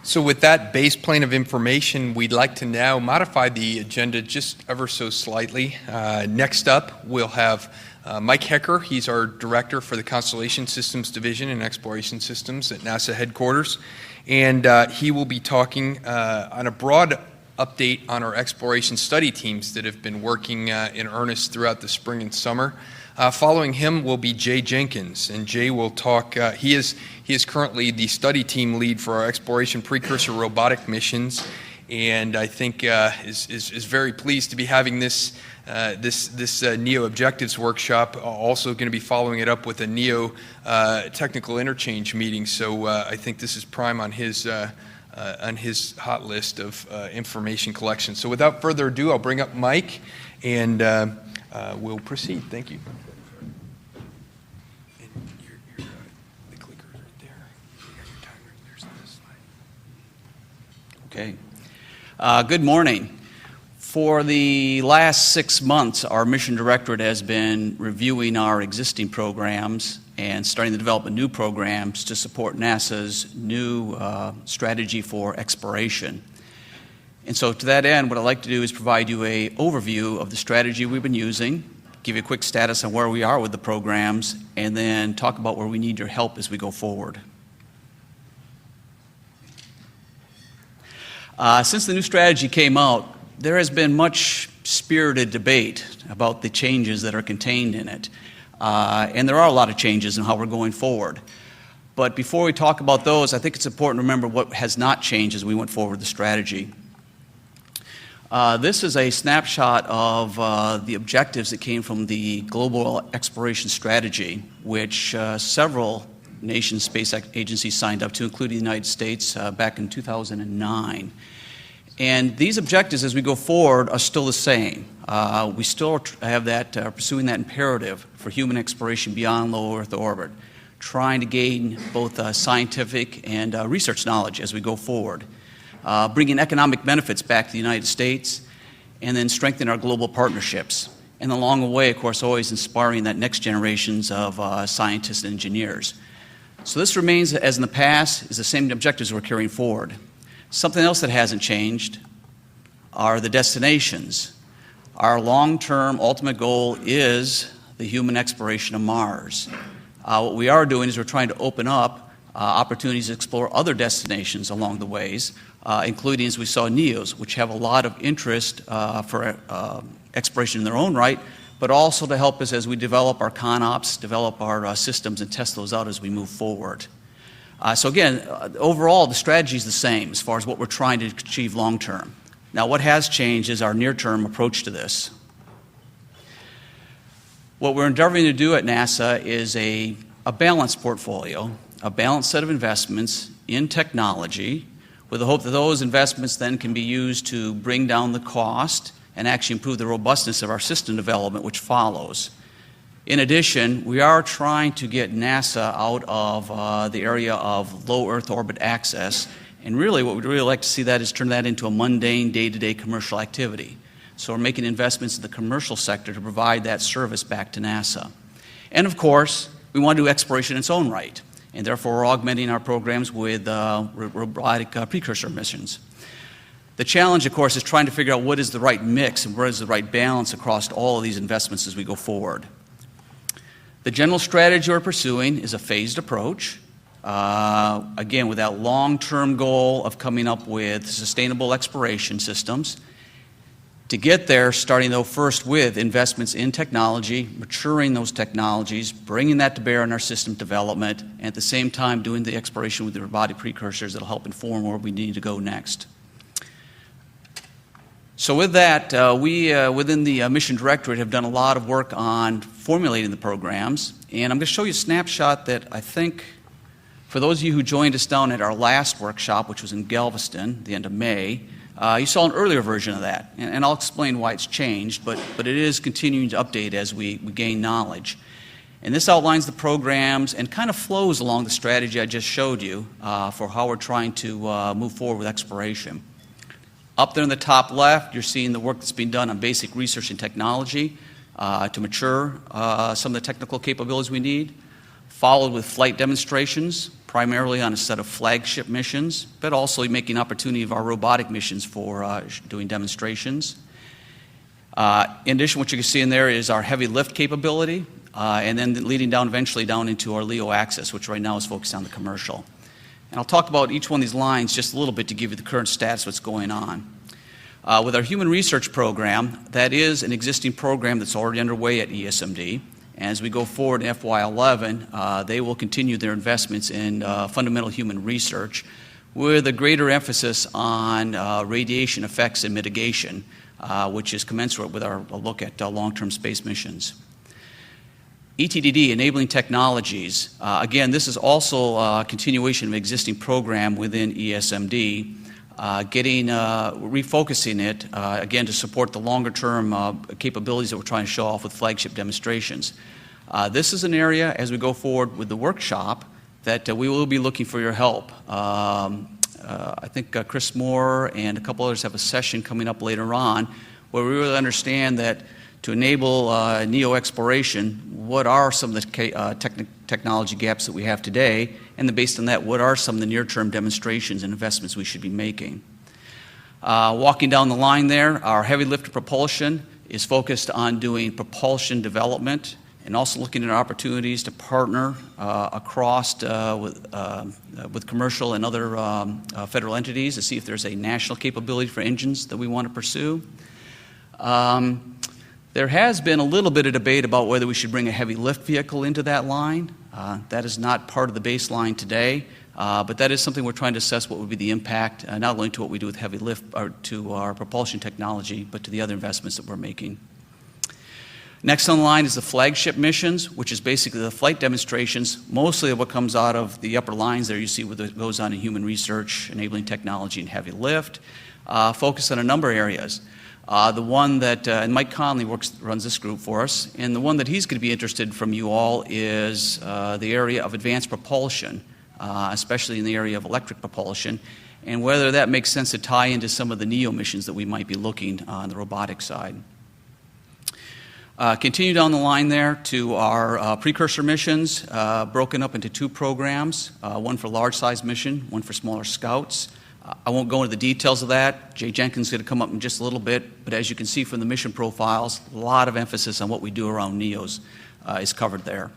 So with that base plane of information, we'd like to now modify the agenda just ever so slightly. Next up, we'll have Mike Hecker. He's our Director for the Constellation Systems Division and Exploration Systems at NASA headquarters. And he will be talking on a broad update on our exploration study teams that have been working in earnest throughout the spring and summer. Following him will be Jay Jenkins, and Jay will talk. He is currently the study team lead for our exploration precursor robotic missions, and I think is very pleased to be having this NEO Objectives workshop. Also going to be following it up with a NEO technical interchange meeting. So I think this is prime on his hot list of information collection. So without further ado, I'll bring up Mike, and we'll proceed. Thank you. Okay. Good morning. For the last 6 months, our mission directorate has been reviewing our existing programs and starting to develop new programs to support NASA's new strategy for exploration. And so to that end, what I'd like to do is provide you an overview of the strategy we've been using, give you a quick status on where we are with the programs, and then talk about where we need your help as we go forward. Since the new strategy came out, there has been much spirited debate about the changes that are contained in it. And there are a lot of changes in how we're going forward. But before we talk about those, I think it's important to remember what has not changed as we went forward with the strategy. This is a snapshot of the objectives that came from the Global Exploration Strategy, which several nation space agencies signed up to, including the United States, back in 2009. And these objectives, as we go forward, are still the same. We still have that, pursuing that imperative for human exploration beyond low Earth orbit, trying to gain both scientific and research knowledge as we go forward, bringing economic benefits back to the United States, and then strengthen our global partnerships. And along the way, of course, always inspiring that next generations of scientists and engineers. So this remains, as in the past, is the same objectives we're carrying forward. Something else that hasn't changed are the destinations. Our long-term ultimate goal is the human exploration of Mars. What we are doing is we're trying to open up opportunities to explore other destinations along the ways, including, as we saw, NEOs, which have a lot of interest for exploration in their own right, but also to help us as we develop our ConOps, develop our systems, and test those out as we move forward. So again, overall, the strategy is the same as far as what we're trying to achieve long-term. Now, what has changed is our near-term approach to this. What we're endeavoring to do at NASA is a balanced portfolio, a balanced set of investments in technology, with the hope that those investments then can be used to bring down the cost and actually improve the robustness of our system development, which follows. In addition, we are trying to get NASA out of the area of low Earth orbit access, and really what we'd really like to see that is turn that into a mundane day-to-day commercial activity. So we're making investments in the commercial sector to provide that service back to NASA. And of course, we want to do exploration in its own right, and therefore we're augmenting our programs with robotic precursor missions. The challenge, of course, is trying to figure out what is the right mix and where is the right balance across all of these investments as we go forward. The general strategy we're pursuing is a phased approach, again, with that long-term goal of coming up with sustainable exploration systems. To get there, starting though first with investments in technology, maturing those technologies, bringing that to bear in our system development, and at the same time doing the exploration with the robotic precursors that will help inform where we need to go next. So with that, we within the Mission Directorate have done a lot of work on formulating the programs, and I'm going to show you a snapshot that I think, for those of you who joined us down at our last workshop, which was in Galveston, the end of May, you saw an earlier version of that, and I'll explain why it's changed, but it is continuing to update as we gain knowledge. And this outlines the programs and kind of flows along the strategy I just showed you for how we're trying to move forward with exploration. Up there in the top left, you're seeing the work that's being done on basic research and technology to mature some of the technical capabilities we need, followed with flight demonstrations, primarily on a set of flagship missions, but also making opportunity of our robotic missions for doing demonstrations. In addition, what you can see in there is our heavy lift capability, and then leading down eventually down into our LEO axis, which right now is focused on the commercial. And I'll talk about each one of these lines just a little bit to give you the current status of what's going on. With our human research program, that is an existing program that's already underway at ESMD. As we go forward in FY11, they will continue their investments in fundamental human research with a greater emphasis on radiation effects and mitigation, which is commensurate with our look at long-term space missions. ETDD, Enabling Technologies, again, this is also a continuation of an existing program within ESMD, refocusing it, again, to support the longer-term capabilities that we're trying to show off with flagship demonstrations. This is an area, as we go forward with the workshop, that we will be looking for your help. I think Chris Moore and a couple others have a session coming up later on where we really understand that to enable NEO exploration, what are some of the technology gaps that we have today, and then based on that, what are some of the near-term demonstrations and investments we should be making. Walking down the line there, our heavy lift propulsion is focused on doing propulsion development and also looking at opportunities to partner across with commercial and other federal entities to see if there's a national capability for engines that we want to pursue. There has been a little bit of debate about whether we should bring a heavy lift vehicle into that line. That is not part of the baseline today, but that is something we're trying to assess what would be the impact, not only to what we do with heavy lift or to our propulsion technology, but to the other investments that we're making. Next on the line is the flagship missions, which is basically the flight demonstrations, mostly of what comes out of the upper lines there you see what goes on in human research, enabling technology, and heavy lift, focus on a number of areas. The one that, and Mike Conley runs this group for us, and the one that he's going to be interested from you all is the area of advanced propulsion, especially in the area of electric propulsion, and whether that makes sense to tie into some of the NEO missions that we might be looking on the robotic side. Continue down the line there to our precursor missions, broken up into two programs, one for large-size mission, one for smaller scouts. I won't go into the details of that. Jay Jenkins is going to come up in just a little bit, but as you can see from the mission profiles, a lot of emphasis on what we do around NEOs is covered there.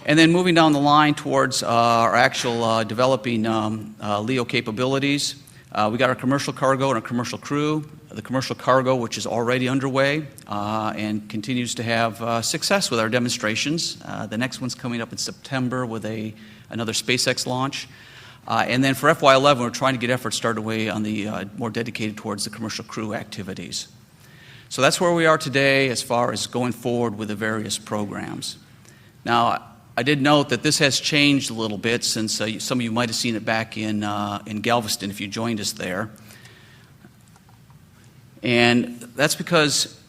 And then moving down the line towards our actual developing LEO capabilities, we got our commercial cargo and our commercial crew. The commercial cargo, which is already underway and continues to have success with our demonstrations. The next one's coming up in September with another SpaceX launch. And then for FY11, we're trying to get efforts started away on the more dedicated towards the commercial crew activities. So that's where we are today as far as going forward with the various programs. Now, I did note that this has changed a little bit since some of you might have seen it back in Galveston if you joined us there. And that's because,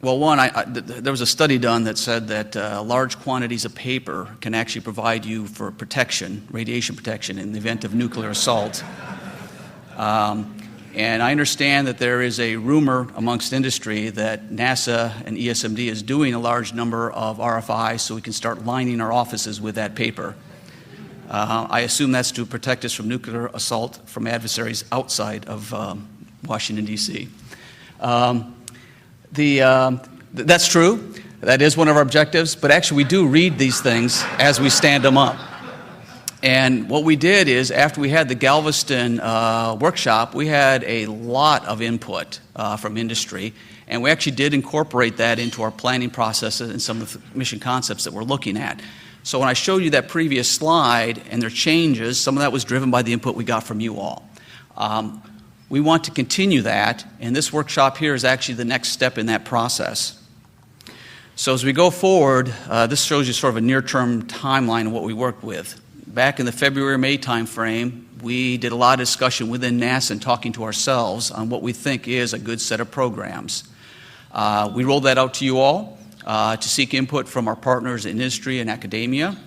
well, one, there was a study done that said that large quantities of paper can actually provide you for protection, radiation protection, in the event of nuclear assault. And I understand that there is a rumor amongst industry that NASA and ESMD is doing a large number of RFIs so we can start lining our offices with that paper. I assume that's to protect us from nuclear assault from adversaries outside of Washington, D.C. That's true. That is one of our objectives. But actually, we do read these things as we stand them up. And what we did is, after we had the Galveston workshop, we had a lot of input from industry. And we actually did incorporate that into our planning processes and some of the mission concepts that we're looking at. So when I showed you that previous slide and their changes, some of that was driven by the input we got from you all. We want to continue that, and this workshop here is actually the next step in that process. So as we go forward, this shows you sort of a near-term timeline of what we worked with. Back in the February-May timeframe, we did a lot of discussion within NASA and talking to ourselves on what we think is a good set of programs. We rolled that out to you all to seek input from our partners in industry and academia.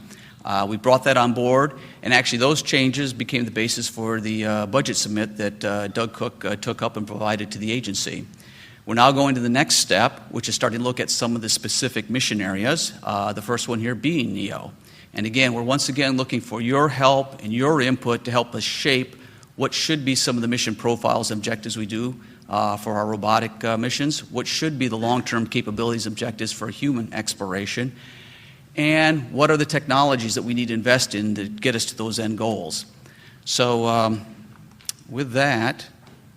We brought that on board, and actually those changes became the basis for the budget submit that Doug Cook took up and provided to the agency. We're now going to the next step, which is starting to look at some of the specific mission areas, the first one here being NEO. And again, we're once again looking for your help and your input to help us shape what should be some of the mission profiles and objectives we do for our robotic missions, what should be the long-term capabilities objectives for human exploration, and what are the technologies that we need to invest in to get us to those end goals. So with that,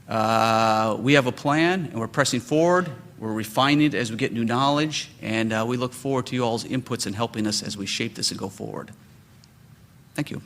we have a plan, and we're pressing forward. We're refining it as we get new knowledge, and we look forward to you all's inputs in helping us as we shape this and go forward. Thank you.